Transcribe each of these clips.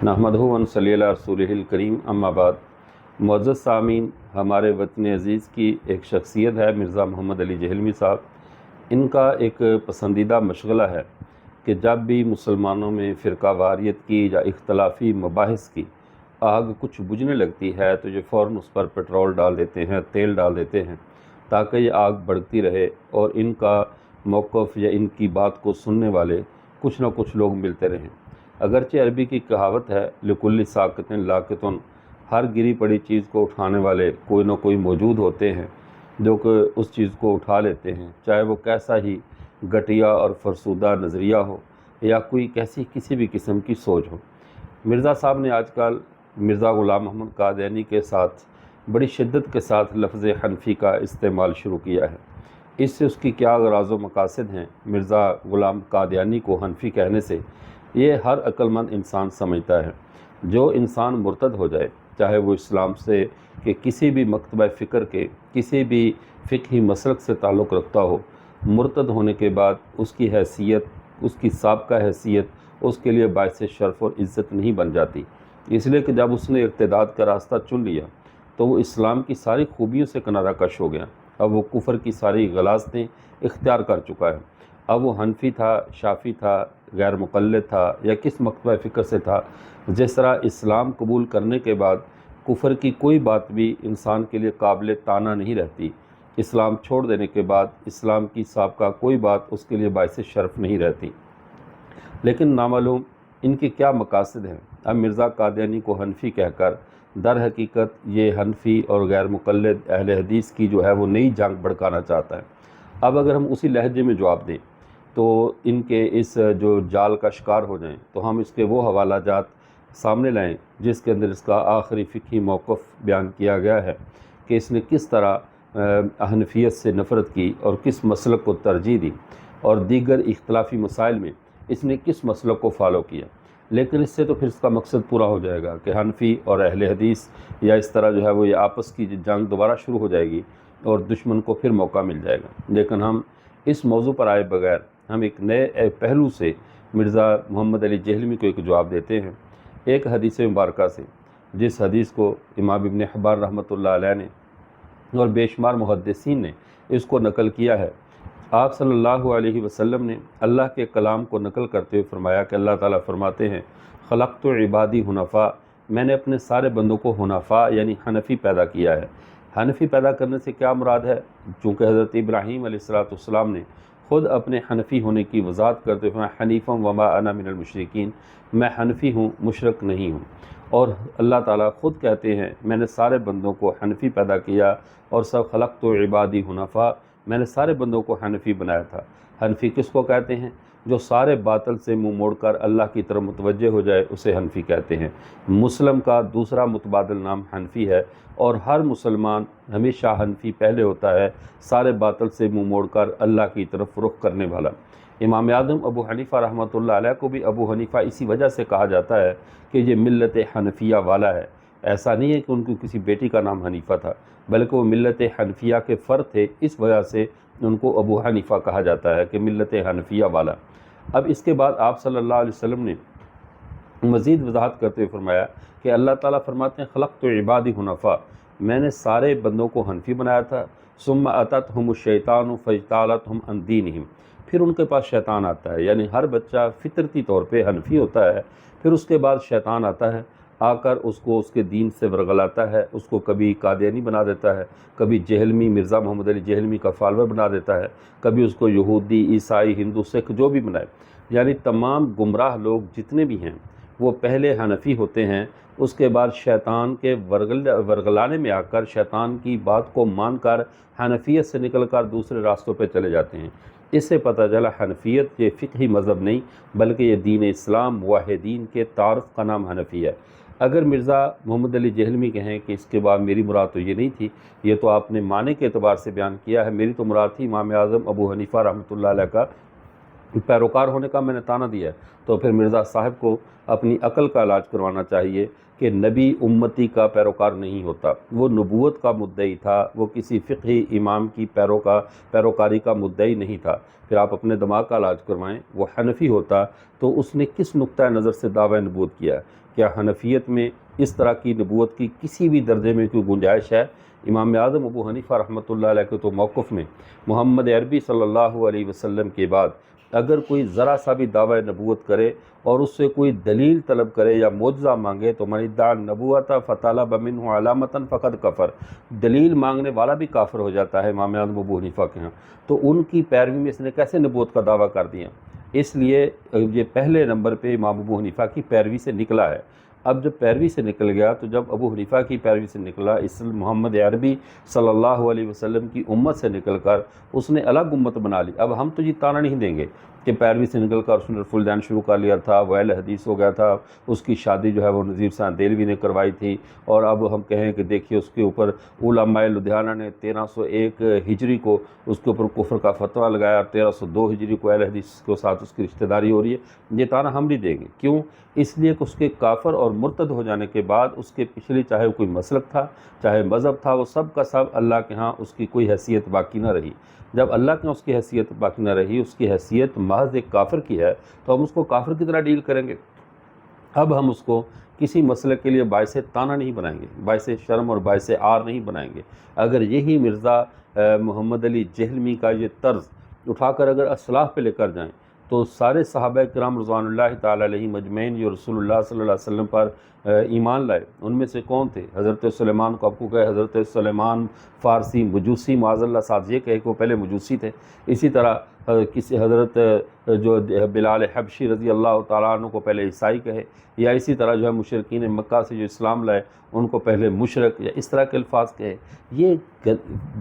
नहमदहु व नसल्ली अला रसूलिहिल करीम अम्मा बाद। मुअज़्ज़ज़ सामीन, हमारे वतन अज़ीज़ की एक शख्सियत है मिर्ज़ा मोहम्मद अली जहलमी साहब। इनका एक पसंदीदा मशग़ला है कि जब भी मुसलमानों में फ़िरका वारियत की या इख्तलाफ़ी मबाहिस की आग कुछ बुझने लगती है तो ये फ़ौरन उस पर पेट्रोल डाल देते हैं, तेल डाल देते हैं, ताकि ये आग बढ़ती रहे और इनका मौक़िफ़ या इनकी बात को सुनने वाले कुछ न कुछ लोग मिलते रहें। अगरचे अरबी की कहावत है लिकुल्लि साक़ितिन लाक़ितुन, हर गिरी पड़ी चीज़ को उठाने वाले कोई न कोई मौजूद होते हैं जो कि उस चीज़ को उठा लेते हैं, चाहे वो कैसा ही घटिया और फरसूदा नज़रिया हो या कोई कैसी किसी भी किस्म की सोच हो। मिर्ज़ा साहब ने आजकल मिर्ज़ा ग़ुलाम अहमद कादियानी के साथ बड़ी शिद्दत के साथ लफ्ज़ हनफ़ी का इस्तेमाल शुरू किया है। इससे उसकी क्या ग़राज़ व मकासद हैं, मिर्ज़ा ग़ुलाम कादियानी को हनफ़ी कहने से ये हर अक्लमंद इंसान समझता है। जो इंसान मुर्तद हो जाए, चाहे वो इस्लाम से कि किसी भी मकतबा फ़िक्र के किसी भी फ़िक़ही मसलक से ताल्लुक़ रखता हो, मुर्तद होने के बाद उसकी हैसियत, उसकी साबका हैसियत उसके लिए बाइस शर्फ़ और इज़्ज़त नहीं बन जाती। इसलिए कि जब उसने इर्तिदाद का रास्ता चुन लिया तो वो इस्लाम की सारी खूबियों से किनारा कश हो गया। अब वो कुफ़र की सारी गलाज़तें इख्तियार कर चुका है। अब वो हनफ़ी था, शाफ़ी था, गैर मुक़ल्लिद था या किस मकतबा फ़िक्र से था, जिस तरह इस्लाम कबूल करने के बाद कुफ़र की कोई बात भी इंसान के लिए काबिल ताना नहीं रहती। इस्लाम छोड़ देने के बाद इस्लाम की साबका कोई बात उसके लिए बाइस शर्फ़ नहीं रहती। लेकिन नामालूम इनके क्या मकासद हैं। अब मिर्ज़ा कादियानी को हनफ़ी कहकर दर हकीकत ये हनफ़ी और गैर मुक़ल्लिद अहले हदीस की जो है वो नई जंग भड़काना चाहता है। अब अगर हम उसी लहजे में जवाब दें तो इनके इस जो जाल का शिकार हो जाएं, तो हम इसके वो हवाला जात सामने लाएं जिसके अंदर इसका आखिरी फ़िक़ही मौक़िफ़ बयान किया गया है कि इसने किस तरह हनफियत से नफ़रत की और किस मसलक को तरजीह दी और दीगर इख्तलाफ़ी मसाइल में इसने किस मसलक को फ़ॉलो किया। लेकिन इससे तो फिर इसका मकसद पूरा हो जाएगा कि हनफ़ी और अहले हदीस या इस तरह जो है वो ये आपस की जंग दोबारा शुरू हो जाएगी और दुश्मन को फिर मौका मिल जाएगा। लेकिन हम इस मौजू पर आए बगैर हम एक नए पहलू से मिर्ज़ा मोहम्मद अली जहलमी को एक जवाब देते हैं, एक हदीस मुबारका से, जिस हदीस को इमाम इब्न हिब्बान रहमतुल्लाह अलैह ने और बेशुमार मुहद्दिसीन ने इसको नकल किया है। आप सल्लल्लाहु अलैहि वसल्लम ने अल्लाह के कलाम को नकल करते हुए फरमाया कि अल्लाह ताला फरमाते हैं, खलक़्तु इबादी हुनफ़ा, मैंने अपने सारे बंदों को हुनफ़ा यानी हनफ़ी पैदा किया है। हनफ़ी पैदा करने से क्या मुराद है? चूँकि हज़रत इब्राहीम अलैहिस्सलाम ने ख़ुद अपने हनफ़ी होने की वज़ाहत करते हुए हनीफ़म वमा अना मिनल मुशरिकीन, मैं हनफ़ी हूँ, मुशरिक नहीं हूँ। और अल्लाह ताला ख़ुद कहते हैं मैंने सारे बंदों को हनफ़ी पैदा किया और सब खलक़्तु इबादी हुनफ़ा, मैंने सारे बंदों को हनफ़ी बनाया था। हनफ़ी किसको कहते हैं? जो सारे बातिल से मुँह मोड़कर अल्लाह की तरफ मुतवज्जे हो जाए उसे हनफ़ी कहते हैं। मुस्लिम का दूसरा मुतबादिल नाम हनफ़ी है और हर मुसलमान हमेशा हनफ़ी पहले होता है, सारे बातिल से मुँह मोड़कर अल्लाह की तरफ रुख करने वाला। इमाम आज़म अबू हनीफ़ा रहमतुल्लाह अलैह को भी अबू हनीफ़ा इसी वजह से कहा जाता है कि ये मिल्लत हनफिया वाला है। ऐसा नहीं है कि उनकी किसी बेटी का नाम हनीफ़ा था, बल्कि वो मिल्लत हनफिया के फ़र्द थे, इस वजह से उनको अबू हनीफ़ा कहा जाता है कि मिल्लत हनफिया वाला। अब इसके बाद आप सल्लल्लाहु अलैहि वसल्लम ने मज़ीद वज़ाहत करते हुए फरमाया कि अल्लाह ताला फरमाते हैं खलक़्तु इबादी हुनफ़ा, मैंने सारे बंदों को हनफ़ी बनाया था। सुम्मा अततहुमुश शैतानु फ़ज्तालतहुम अन दीनिहिम, फिर उनके पास शैतान आता है, यानी हर बच्चा फितरती तौर पे हनफ़ी होता है, फिर उसके बाद शैतान आता है, आकर उसको उसके दीन से वरगलाता है, उसको कभी कादियानी बना देता है, कभी जहलमी मिर्ज़ा मोहम्मद अली जहलमी का फॉलोअर बना देता है, कभी उसको यहूदी, ईसाई, हिंदू, सिख जो भी बनाए। यानी तमाम गुमराह लोग जितने भी हैं वो पहले हनफ़ी होते हैं, उसके बाद शैतान के वरगलाने में आकर शैतान की बात को मानकर हनफियत से निकलकर दूसरे रास्तों पर चले जाते हैं। इससे पता चला हनफियत ये फ़िक़ही मज़हब नहीं बल्कि ये दीन इस्लाम वाहिदीन के तारफ़ का नाम हनफ़ी है। अगर मिर्ज़ा मोहम्मद अली जहलमी कहें कि इसके बाद मेरी मुराद तो ये नहीं थी, ये तो आपने माने के एतबार से बयान किया है, मेरी तो मुराद थी इमाम आज़म अबू हनीफ़ा रहमतुल्लाह अलैह का پیروکار ہونے کا میں نے تانا دیا ہے، تو پھر مرزا صاحب کو اپنی عقل کا علاج کروانا چاہیے کہ نبی امتی کا پیروکار نہیں ہوتا، وہ نبوت کا مدعی تھا، وہ کسی فقہی امام کی پیروکاری کا مدعی نہیں تھا۔ پھر آپ اپنے دماغ کا علاج کروائیں۔ وہ حنفی ہوتا تو اس نے کس نقطۂ نظر سے دعویٰ نبوت کیا ہے؟ کیا حنفیت میں اس طرح کی نبوت کی کسی بھی درجے میں کوئی گنجائش ہے؟ امام اعظم ابو حنیفہ رحمۃ اللہ علیہ کے تو موقف میں محمد عربی صلی اللہ علیہ وسلم کے بعد اگر کوئی ذرا سا بھی دعویٰ نبوت کرے اور اس سے کوئی دلیل طلب کرے یا معجزہ مانگے تو من ادعی النبوۃ فطلب منہ علامۃ فقد کفر، دلیل مانگنے والا بھی کافر ہو جاتا ہے امام اعظم ابو حنیفہ کے ہاں۔ تو ان کی پیروی میں اس نے کیسے نبوت کا دعویٰ کر دیا؟ اس لیے یہ پہلے نمبر پہ امام ابو حنیفہ کی پیروی سے نکلا ہے۔ اب جب پیروی سے نکل گیا تو جب ابو حنیفہ کی پیروی سے نکلا، اس محمد عربی صلی اللہ علیہ وسلم کی امت سے نکل کر اس نے الگ امت بنا لی۔ اب ہم تو یہ تانا نہیں دیں گے کہ پیروی سے نکل کر اس نے رفع الدین شروع کر لیا تھا، وہ اہل حدیث ہو گیا تھا، اس کی شادی جو ہے وہ نذیر صاحب دہلوی نے کروائی تھی، اور اب ہم کہیں کہ دیکھیے اس کے اوپر علماء لدھیانہ نے 1301 ہجری کو اس کے اوپر کفر کا فتویٰ لگایا، 1302 ہجری کو اہل حدیث کے ساتھ اس کی رشتہ داری ہو رہی ہے۔ یہ تانا ہم نہیں دیں گے، کیوں؟ اس لیے کہ اس کے کافر اور مرتد ہو جانے کے بعد اس کے پچھلی چاہے کوئی مسلک تھا چاہے مذہب تھا، وہ سب کا سب اللہ کے ہاں اس کی کوئی حیثیت باقی نہ رہی۔ جب اللہ کے ہاں اس کی حیثیت باقی نہ رہی، اس کی حیثیت محض ایک کافر کی ہے، تو ہم اس کو کافر کی طرح ڈیل کریں گے۔ اب ہم اس کو کسی مسئلے کے لیے باعث تانا نہیں بنائیں گے، باعث شرم اور باعث عار نہیں بنائیں گے۔ اگر یہی مرزا محمد علی جہلمی کا یہ طرز اٹھا کر اگر اصلاح پہ لے کر جائیں تو سارے صحابہ کرام رضوان اللہ تعالیٰ علیہ مجمعین جو رسول اللہ صلی اللہ علیہ وسلم پر ایمان لائے، ان میں سے کون تھے؟ حضرت سلیمان کو آپ کو کہے حضرت سلیمان فارسی مجوسی، معاذ اللہ صاحب یہ کہے کہ وہ پہلے مجوسی تھے۔ اسی طرح کسی حضرت جو بلال حبشی رضی اللہ تعالیٰ عنہ کو پہلے عیسائی کہے، یا اسی طرح جو ہے مشرکین مکہ سے جو اسلام لائے ان کو پہلے مشرک، یا اس طرح کے الفاظ کہے۔ یہ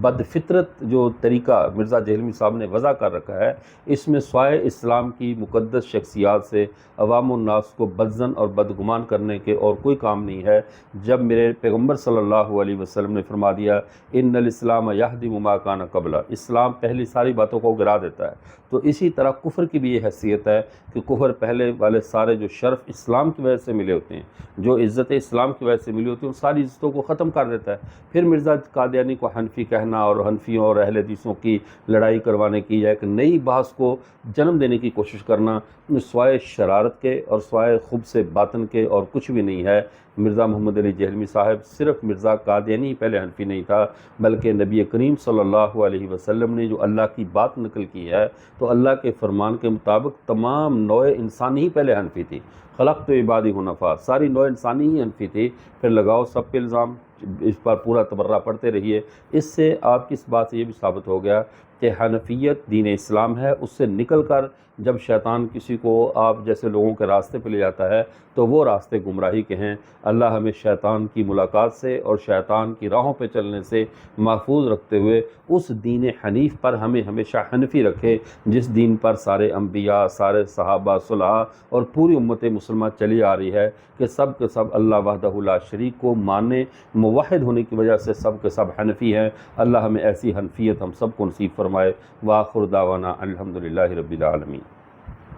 بد فطرت جو طریقہ مرزا جہلمی صاحب نے وضع کر رکھا ہے، اس میں سوائے اسلام کی مقدس شخصیات سے عوام الناس کو بدظن اور بدگمان کرنے کے اور کوئی کام نہیں ہے۔ جب میرے پیغمبر صلی اللہ علیہ وسلم نے فرما دیا ان الاسلام یہدم ما کان قبلہ، اسلام پہلی ساری باتوں کو گرا دیتا ہے، تو اسی طرح کفر کی بھی یہ حیثیت ہے کہ کفر پہلے والے سارے جو شرف اسلام کی وجہ سے ملے ہوتے ہیں، جو عزت اسلام کی وجہ سے ملی ہوتی ہیں، ان ساری عزتوں کو ختم کر دیتا ہے۔ پھر مرزا قادیانی کو حنفی کہنا اور حنفیوں اور اہل حدیثوں کی لڑائی کروانے کی یا ایک نئی بحث کو جنم دینے کی کوشش کرنا، سوائے شرارت کے اور سوائے خوب سے باطن کے اور کچھ بھی نہیں ہے۔ مرزا محمد علی جہلمی صاحب صرف مرزا قادیانی پہلے حنفی نہیں تھا، بلکہ نبی کریم صلی اللہ علیہ وسلم نے جو اللہ کی بات نقل کی ہے تو اللہ کے فرمان کے مطابق تمام نوع انسانی ہی پہلے حنفی تھی۔ خلقت عبادی حنفاء، ساری نوع انسانی ہی حنفی تھی۔ پھر لگاؤ سب پہ الزام، اس پر پورا تبرہ پڑھتے رہیے۔ اس سے آپ کی اس بات سے یہ بھی ثابت ہو گیا کہ حنفیت دین اسلام ہے۔ اس سے نکل کر جب شیطان کسی کو آپ جیسے لوگوں کے راستے پہ لے جاتا ہے تو وہ راستے گمراہی کے ہیں۔ اللہ ہمیں شیطان کی ملاقات سے اور شیطان کی راہوں پہ چلنے سے محفوظ رکھتے ہوئے اس دین حنیف پر ہمیں ہمیشہ حنفی رکھے جس دین پر سارے انبیاء، سارے صحابہ، صلحاء اور پوری امت مسلمہ چلی آ رہی ہے کہ سب کے سب اللہ وحدہ لا شریک کو ماننے، موحد ہونے کی وجہ سے سب کے سب حنفی ہیں۔ اللہ ہمیں ایسی حنفیت ہم سب کو نصیب فرمائے۔ وآخر دعوانا الحمدللہ رب العالمین۔